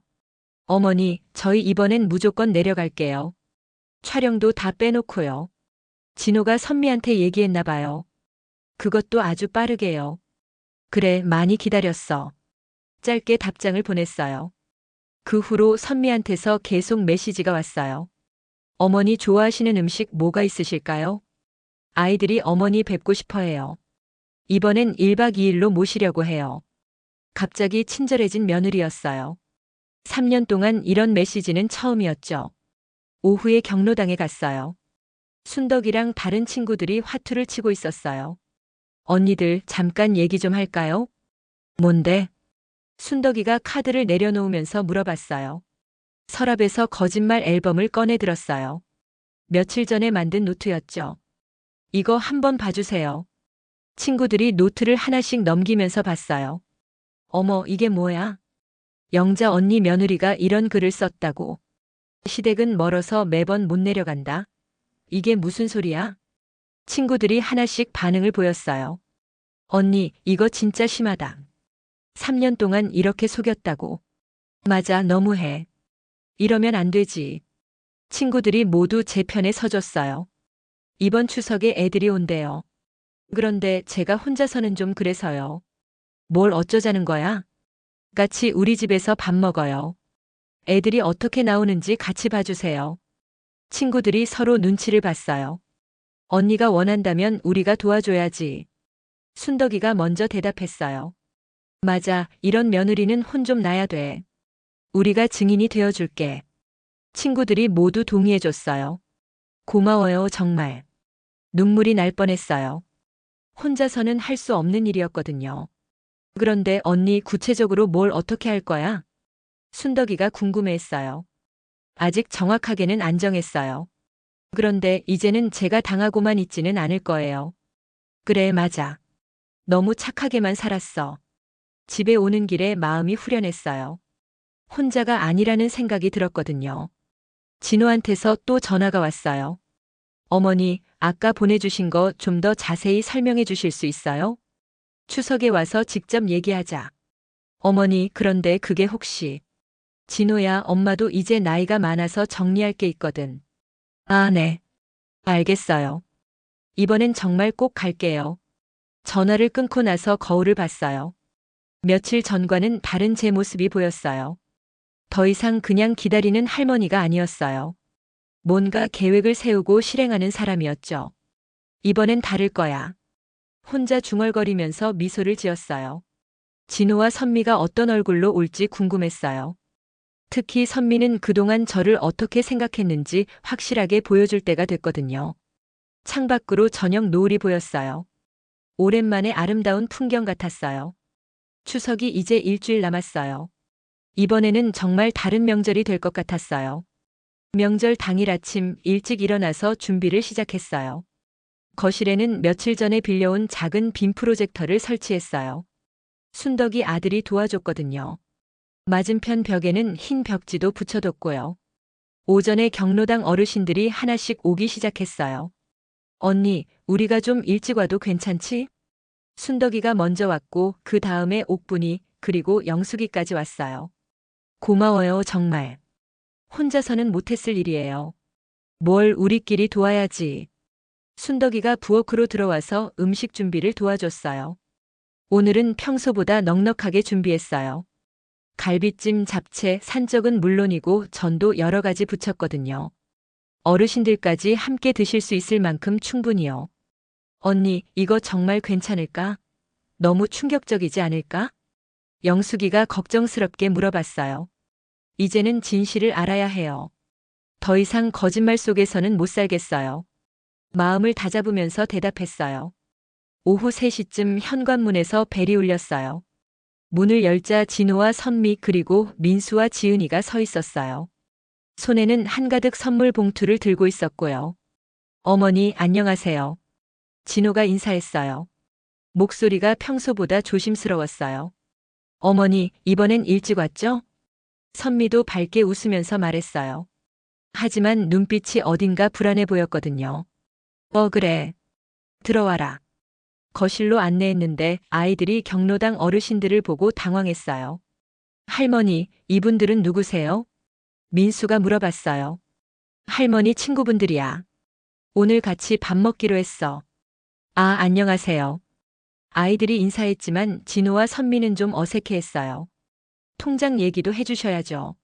어머니, 저희 이번엔 무조건 내려갈게요. 촬영도 다 빼놓고요. 진호가 선미한테 얘기했나 봐요. 그것도 아주 빠르게요. 그래, 많이 기다렸어. 짧게 답장을 보냈어요. 그 후로 선미한테서 계속 메시지가 왔어요. 어머니 좋아하시는 음식 뭐가 있으실까요? 아이들이 어머니 뵙고 싶어 해요. 이번엔 1박 2일로 모시려고 해요. 갑자기 친절해진 며느리였어요. 3년 동안 이런 메시지는 처음이었죠. 오후에 경로당에 갔어요. 순덕이랑 다른 친구들이 화투를 치고 있었어요. 언니들 잠깐 얘기 좀 할까요? 뭔데? 순덕이가 카드를 내려놓으면서 물어봤어요. 서랍에서 거짓말 앨범을 꺼내 들었어요. 며칠 전에 만든 노트였죠. 이거 한번 봐주세요. 친구들이 노트를 하나씩 넘기면서 봤어요. 어머, 이게 뭐야? 영자 언니 며느리가 이런 글을 썼다고. 시댁은 멀어서 매번 못 내려간다. 이게 무슨 소리야? 친구들이 하나씩 반응을 보였어요. 언니, 이거 진짜 심하다. 3년 동안 이렇게 속였다고. 맞아, 너무해. 이러면 안 되지. 친구들이 모두 제 편에 서줬어요. 이번 추석에 애들이 온대요. 그런데 제가 혼자서는 좀 그래서요. 뭘 어쩌자는 거야? 같이 우리 집에서 밥 먹어요. 애들이 어떻게 나오는지 같이 봐주세요. 친구들이 서로 눈치를 봤어요. 언니가 원한다면 우리가 도와줘야지. 순덕이가 먼저 대답했어요. 맞아, 이런 며느리는 혼 좀 나야 돼. 우리가 증인이 되어줄게. 친구들이 모두 동의해줬어요. 고마워요, 정말. 눈물이 날 뻔했어요. 혼자서는 할 수 없는 일이었거든요. 그런데 언니 구체적으로 뭘 어떻게 할 거야? 순덕이가 궁금해했어요. 아직 정확하게는 안 정했어요. 그런데 이제는 제가 당하고만 있지는 않을 거예요. 그래, 맞아. 너무 착하게만 살았어. 집에 오는 길에 마음이 후련했어요. 혼자가 아니라는 생각이 들었거든요. 진호한테서 또 전화가 왔어요. 어머니, 아까 보내주신 거 좀 더 자세히 설명해 주실 수 있어요? 추석에 와서 직접 얘기하자. 어머니, 그런데 그게 혹시. 진호야, 엄마도 이제 나이가 많아서 정리할 게 있거든. 아, 네. 알겠어요. 이번엔 정말 꼭 갈게요. 전화를 끊고 나서 거울을 봤어요. 며칠 전과는 다른 제 모습이 보였어요. 더 이상 그냥 기다리는 할머니가 아니었어요. 뭔가 계획을 세우고 실행하는 사람이었죠. 이번엔 다를 거야. 혼자 중얼거리면서 미소를 지었어요. 진호와 선미가 어떤 얼굴로 올지 궁금했어요. 특히 선미는 그동안 저를 어떻게 생각했는지 확실하게 보여줄 때가 됐거든요. 창밖으로 저녁 노을이 보였어요. 오랜만에 아름다운 풍경 같았어요. 추석이 이제 일주일 남았어요. 이번에는 정말 다른 명절이 될 것 같았어요. 명절 당일 아침 일찍 일어나서 준비를 시작했어요. 거실에는 며칠 전에 빌려온 작은 빔 프로젝터를 설치했어요. 순덕이 아들이 도와줬거든요. 맞은편 벽에는 흰 벽지도 붙여뒀고요. 오전에 경로당 어르신들이 하나씩 오기 시작했어요. 언니, 우리가 좀 일찍 와도 괜찮지? 순덕이가 먼저 왔고 그 다음에 옥분이 그리고 영숙이까지 왔어요. 고마워요, 정말. 혼자서는 못했을 일이에요. 뭘 우리끼리 도와야지. 순덕이가 부엌으로 들어와서 음식 준비를 도와줬어요. 오늘은 평소보다 넉넉하게 준비했어요. 갈비찜, 잡채, 산적은 물론이고 전도 여러 가지 붙였거든요. 어르신들까지 함께 드실 수 있을 만큼 충분히요. 언니, 이거 정말 괜찮을까? 너무 충격적이지 않을까? 영숙이가 걱정스럽게 물어봤어요. 이제는 진실을 알아야 해요. 더 이상 거짓말 속에서는 못 살겠어요. 마음을 다잡으면서 대답했어요. 오후 3시쯤 현관문에서 벨이 울렸어요. 문을 열자 진호와 선미 그리고 민수와 지은이가 서 있었어요. 손에는 한가득 선물 봉투를 들고 있었고요. 어머니, 안녕하세요. 진호가 인사했어요. 목소리가 평소보다 조심스러웠어요. 어머니, 이번엔 일찍 왔죠? 선미도 밝게 웃으면서 말했어요. 하지만 눈빛이 어딘가 불안해 보였거든요. 그래. 들어와라. 거실로 안내했는데 아이들이 경로당 어르신들을 보고 당황했어요. 할머니, 이분들은 누구세요? 민수가 물어봤어요. 할머니 친구분들이야. 오늘 같이 밥 먹기로 했어. 아, 안녕하세요. 아이들이 인사했지만 진호와 선미는 좀 어색해했어요. 통장 얘기도 해주셔야죠.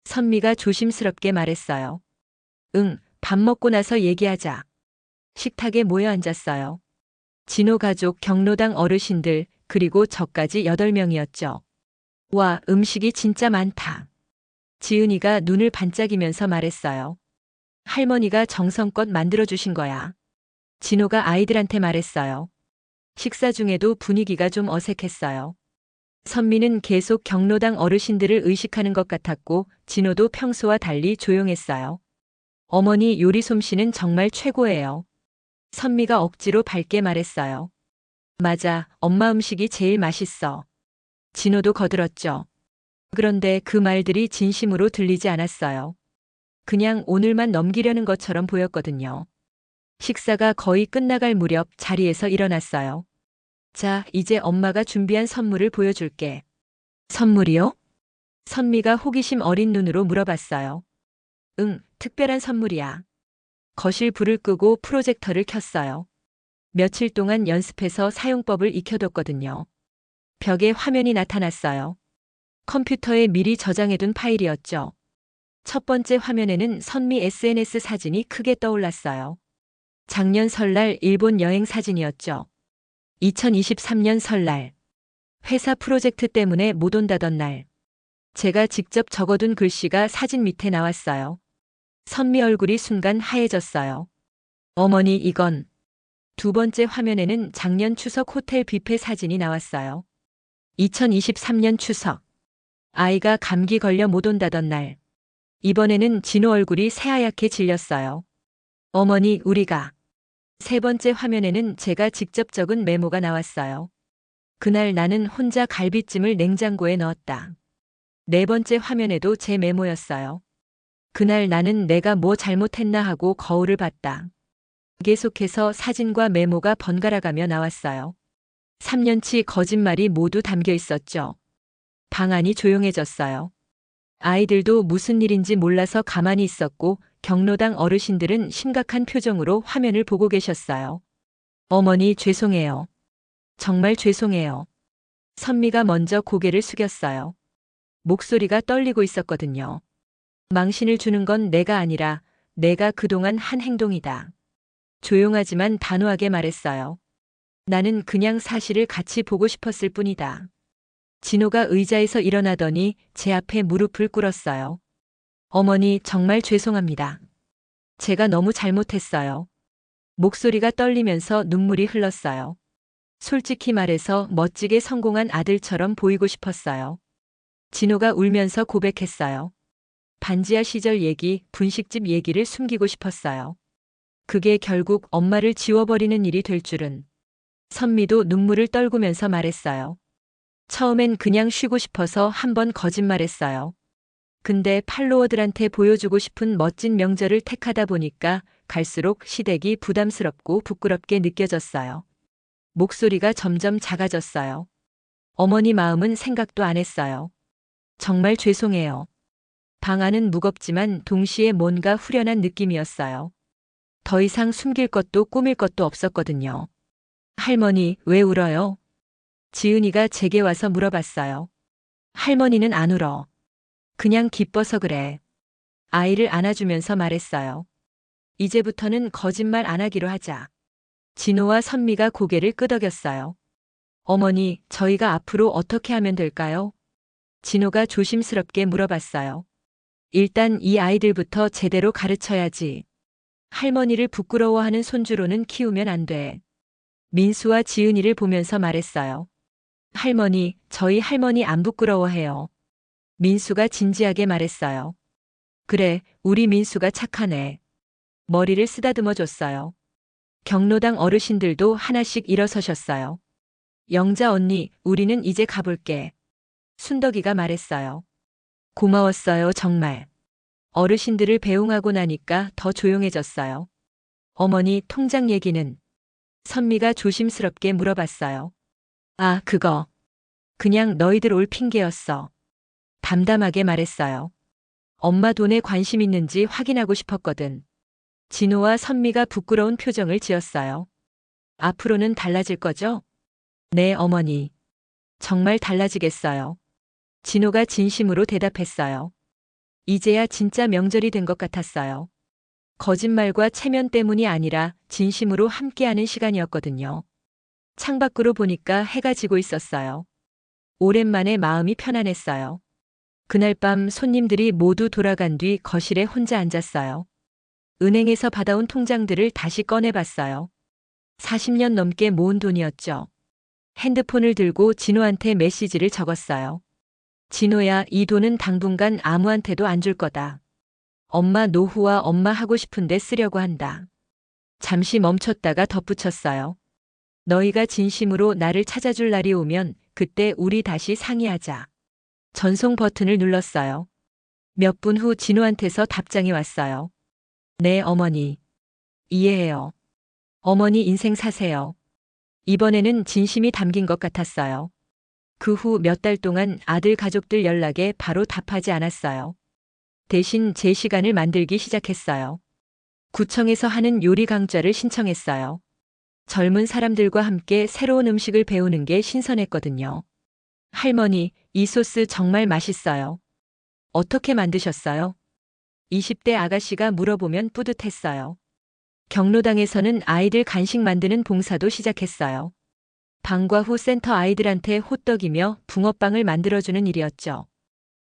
선미가 조심스럽게 말했어요. 응, 밥 먹고 나서 얘기하자. 식탁에 모여 앉았어요. 진호 가족, 경로당 어르신들, 그리고 저까지 8명이었죠. 와, 음식이 진짜 많다. 지은이가 눈을 반짝이면서 말했어요. 할머니가 정성껏 만들어주신 거야. 진호가 아이들한테 말했어요. 식사 중에도 분위기가 좀 어색했어요. 선미는 계속 경로당 어르신들을 의식하는 것 같았고 진호도 평소와 달리 조용했어요. 어머니 요리 솜씨는 정말 최고예요. 선미가 억지로 밝게 말했어요. 맞아, 엄마 음식이 제일 맛있어. 진호도 거들었죠. 그런데 그 말들이 진심으로 들리지 않았어요. 그냥 오늘만 넘기려는 것처럼 보였거든요. 식사가 거의 끝나갈 무렵 자리에서 일어났어요. 자, 이제 엄마가 준비한 선물을 보여줄게. 선물이요? 선미가 호기심 어린 눈으로 물어봤어요. 응, 특별한 선물이야. 거실 불을 끄고 프로젝터를 켰어요. 며칠 동안 연습해서 사용법을 익혀뒀거든요. 벽에 화면이 나타났어요. 컴퓨터에 미리 저장해둔 파일이었죠. 첫 번째 화면에는 선미 SNS 사진이 크게 떠올랐어요. 작년 설날 일본 여행 사진이었죠. 2023년 설날. 회사 프로젝트 때문에 못 온다던 날. 제가 직접 적어둔 글씨가 사진 밑에 나왔어요. 선미 얼굴이 순간 하얘졌어요. 어머니, 이건. 두 번째 화면에는 작년 추석 호텔 뷔페 사진이 나왔어요. 2023년 추석. 아이가 감기 걸려 못 온다던 날. 이번에는 진호 얼굴이 새하얗게 질렸어요. 어머니, 우리가. 세 번째 화면에는 제가 직접 적은 메모가 나왔어요. 그날 나는 혼자 갈비찜을 냉장고에 넣었다. 네 번째 화면에도 제 메모였어요. 그날 나는 내가 뭐 잘못했나 하고 거울을 봤다. 계속해서 사진과 메모가 번갈아가며 나왔어요. 3년치 거짓말이 모두 담겨 있었죠. 방 안이 조용해졌어요. 아이들도 무슨 일인지 몰라서 가만히 있었고 경로당 어르신들은 심각한 표정으로 화면을 보고 계셨어요. 어머니, 죄송해요. 정말 죄송해요. 선미가 먼저 고개를 숙였어요. 목소리가 떨리고 있었거든요. 망신을 주는 건 내가 아니라 내가 그동안 한 행동이다. 조용하지만 단호하게 말했어요. 나는 그냥 사실을 같이 보고 싶었을 뿐이다. 진호가 의자에서 일어나더니 제 앞에 무릎을 꿇었어요. 어머니, 정말 죄송합니다. 제가 너무 잘못했어요. 목소리가 떨리면서 눈물이 흘렀어요. 솔직히 말해서 멋지게 성공한 아들처럼 보이고 싶었어요. 진호가 울면서 고백했어요. 반지하 시절 얘기, 분식집 얘기를 숨기고 싶었어요. 그게 결국 엄마를 지워버리는 일이 될 줄은. 선미도 눈물을 떨구면서 말했어요. 처음엔 그냥 쉬고 싶어서 한번 거짓말했어요. 근데 팔로워들한테 보여주고 싶은 멋진 명절을 택하다 보니까 갈수록 시댁이 부담스럽고 부끄럽게 느껴졌어요. 목소리가 점점 작아졌어요. 어머니 마음은 생각도 안 했어요. 정말 죄송해요. 방 안은 무겁지만 동시에 뭔가 후련한 느낌이었어요. 더 이상 숨길 것도 꾸밀 것도 없었거든요. 할머니, 왜 울어요? 지은이가 제게 와서 물어봤어요. 할머니는 안 울어. 그냥 기뻐서 그래. 아이를 안아주면서 말했어요. 이제부터는 거짓말 안 하기로 하자. 진호와 선미가 고개를 끄덕였어요. 어머니, 저희가 앞으로 어떻게 하면 될까요? 진호가 조심스럽게 물어봤어요. 일단 이 아이들부터 제대로 가르쳐야지. 할머니를 부끄러워하는 손주로는 키우면 안 돼. 민수와 지은이를 보면서 말했어요. 할머니, 저희 할머니 안 부끄러워해요. 민수가 진지하게 말했어요. 그래, 우리 민수가 착하네. 머리를 쓰다듬어 줬어요. 경로당 어르신들도 하나씩 일어서셨어요. 영자 언니, 우리는 이제 가볼게. 순덕이가 말했어요. 고마웠어요, 정말. 어르신들을 배웅하고 나니까 더 조용해졌어요. 어머니, 통장 얘기는? 선미가 조심스럽게 물어봤어요. 아, 그거. 그냥 너희들 올 핑계였어. 담담하게 말했어요. 엄마 돈에 관심 있는지 확인하고 싶었거든. 진호와 선미가 부끄러운 표정을 지었어요. 앞으로는 달라질 거죠? 네, 어머니. 정말 달라지겠어요. 진호가 진심으로 대답했어요. 이제야 진짜 명절이 된 것 같았어요. 거짓말과 체면 때문이 아니라 진심으로 함께하는 시간이었거든요. 창밖으로 보니까 해가 지고 있었어요. 오랜만에 마음이 편안했어요. 그날 밤 손님들이 모두 돌아간 뒤 거실에 혼자 앉았어요. 은행에서 받아온 통장들을 다시 꺼내봤어요. 40년 넘게 모은 돈이었죠. 핸드폰을 들고 진호한테 메시지를 적었어요. 진호야, 이 돈은 당분간 아무한테도 안 줄 거다. 엄마 노후와 엄마 하고 싶은데 쓰려고 한다. 잠시 멈췄다가 덧붙였어요. 너희가 진심으로 나를 찾아줄 날이 오면 그때 우리 다시 상의하자. 전송 버튼을 눌렀어요. 몇 분 후 진호한테서 답장이 왔어요. 네, 어머니. 이해해요. 어머니 인생 사세요. 이번에는 진심이 담긴 것 같았어요. 그 후 몇 달 동안 아들 가족들 연락에 바로 답하지 않았어요. 대신 제 시간을 만들기 시작했어요. 구청에서 하는 요리 강좌를 신청했어요. 젊은 사람들과 함께 새로운 음식을 배우는 게 신선했거든요. 할머니, 이 소스 정말 맛있어요. 어떻게 만드셨어요? 20대 아가씨가 물어보면 뿌듯했어요. 경로당에서는 아이들 간식 만드는 봉사도 시작했어요. 방과 후 센터 아이들한테 호떡이며 붕어빵을 만들어주는 일이었죠.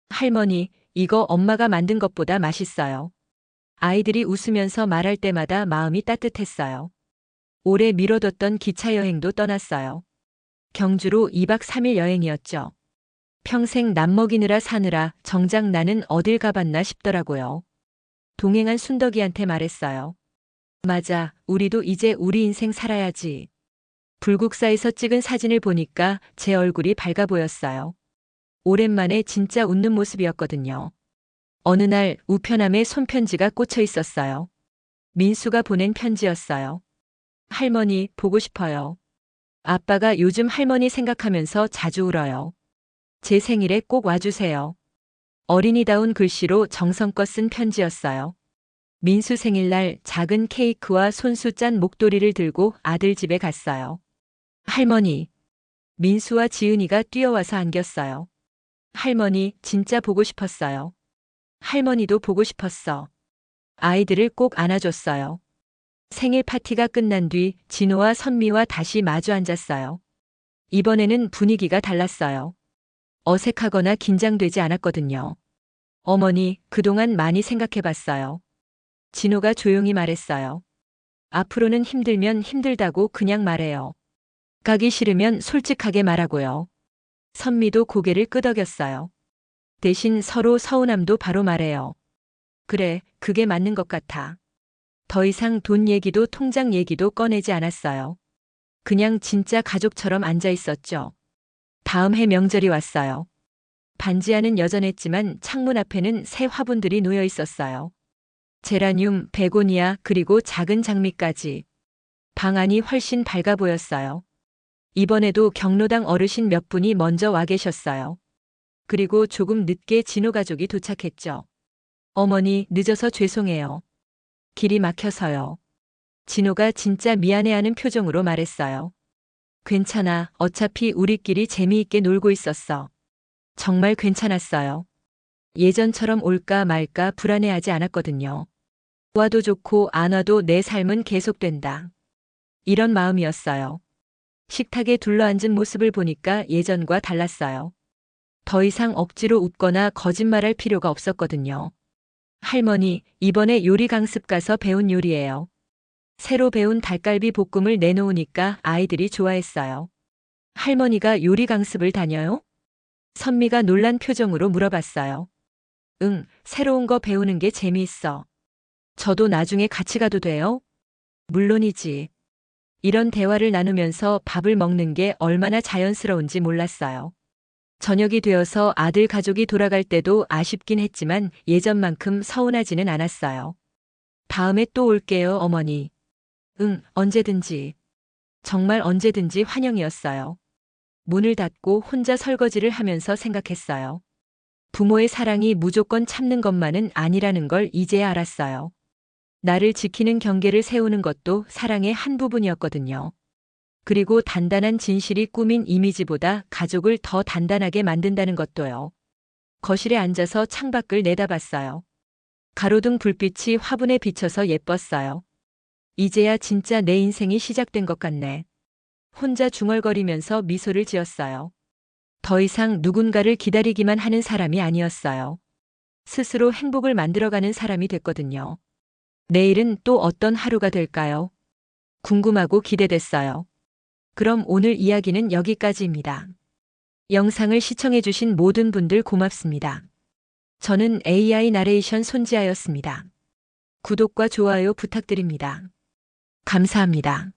할머니, 이거 엄마가 만든 것보다 맛있어요. 아이들이 웃으면서 말할 때마다 마음이 따뜻했어요. 오래 미뤄뒀던 기차 여행도 떠났어요. 경주로 2박 3일 여행이었죠. 평생 남 먹이느라 사느라 정작 나는 어딜 가봤나 싶더라고요. 동행한 순덕이한테 말했어요. 맞아, 우리도 이제 우리 인생 살아야지. 불국사에서 찍은 사진을 보니까 제 얼굴이 밝아 보였어요. 오랜만에 진짜 웃는 모습이었거든요. 어느 날 우편함에 손편지가 꽂혀 있었어요. 민수가 보낸 편지였어요. 할머니, 보고 싶어요. 아빠가 요즘 할머니 생각하면서 자주 울어요. 제 생일에 꼭 와주세요. 어린이다운 글씨로 정성껏 쓴 편지였어요. 민수 생일날 작은 케이크와 손수 짠 목도리를 들고 아들 집에 갔어요. 할머니. 민수와 지은이가 뛰어와서 안겼어요. 할머니, 진짜 보고 싶었어요. 할머니도 보고 싶었어. 아이들을 꼭 안아줬어요. 생일 파티가 끝난 뒤 진호와 선미와 다시 마주 앉았어요. 이번에는 분위기가 달랐어요. 어색하거나 긴장되지 않았거든요. 어머니, 그동안 많이 생각해봤어요. 진호가 조용히 말했어요. 앞으로는 힘들면 힘들다고 그냥 말해요. 가기 싫으면 솔직하게 말하고요. 선미도 고개를 끄덕였어요. 대신 서로 서운함도 바로 말해요. 그래, 그게 맞는 것 같아. 더 이상 돈 얘기도 통장 얘기도 꺼내지 않았어요. 그냥 진짜 가족처럼 앉아 있었죠. 다음 해 명절이 왔어요. 반지하는 여전했지만 창문 앞에는 새 화분들이 놓여 있었어요. 제라늄, 베고니아, 그리고 작은 장미까지. 방 안이 훨씬 밝아 보였어요. 이번에도 경로당 어르신 몇 분이 먼저 와 계셨어요. 그리고 조금 늦게 진호 가족이 도착했죠. 어머니, 늦어서 죄송해요. 길이 막혀서요. 진호가 진짜 미안해하는 표정으로 말했어요. 괜찮아. 어차피 우리끼리 재미있게 놀고 있었어. 정말 괜찮았어요. 예전처럼 올까 말까 불안해하지 않았거든요. 와도 좋고 안 와도 내 삶은 계속된다. 이런 마음이었어요. 식탁에 둘러앉은 모습을 보니까 예전과 달랐어요. 더 이상 억지로 웃거나 거짓말할 필요가 없었거든요. 할머니, 이번에 요리 강습 가서 배운 요리예요. 새로 배운 닭갈비 볶음을 내놓으니까 아이들이 좋아했어요. 할머니가 요리 강습을 다녀요? 선미가 놀란 표정으로 물어봤어요. 응, 새로운 거 배우는 게 재미있어. 저도 나중에 같이 가도 돼요? 물론이지. 이런 대화를 나누면서 밥을 먹는 게 얼마나 자연스러운지 몰랐어요. 저녁이 되어서 아들 가족이 돌아갈 때도 아쉽긴 했지만 예전만큼 서운하지는 않았어요. 다음에 또 올게요, 어머니. 응, 언제든지. 정말 언제든지 환영이었어요. 문을 닫고 혼자 설거지를 하면서 생각했어요. 부모의 사랑이 무조건 참는 것만은 아니라는 걸 이제야 알았어요. 나를 지키는 경계를 세우는 것도 사랑의 한 부분이었거든요. 그리고 단단한 진실이 꾸민 이미지보다 가족을 더 단단하게 만든다는 것도요. 거실에 앉아서 창밖을 내다봤어요. 가로등 불빛이 화분에 비쳐서 예뻤어요. 이제야 진짜 내 인생이 시작된 것 같네. 혼자 중얼거리면서 미소를 지었어요. 더 이상 누군가를 기다리기만 하는 사람이 아니었어요. 스스로 행복을 만들어가는 사람이 됐거든요. 내일은 또 어떤 하루가 될까요? 궁금하고 기대됐어요. 그럼 오늘 이야기는 여기까지입니다. 영상을 시청해주신 모든 분들 고맙습니다. 저는 AI 나레이션 손지아였습니다. 구독과 좋아요 부탁드립니다. 감사합니다.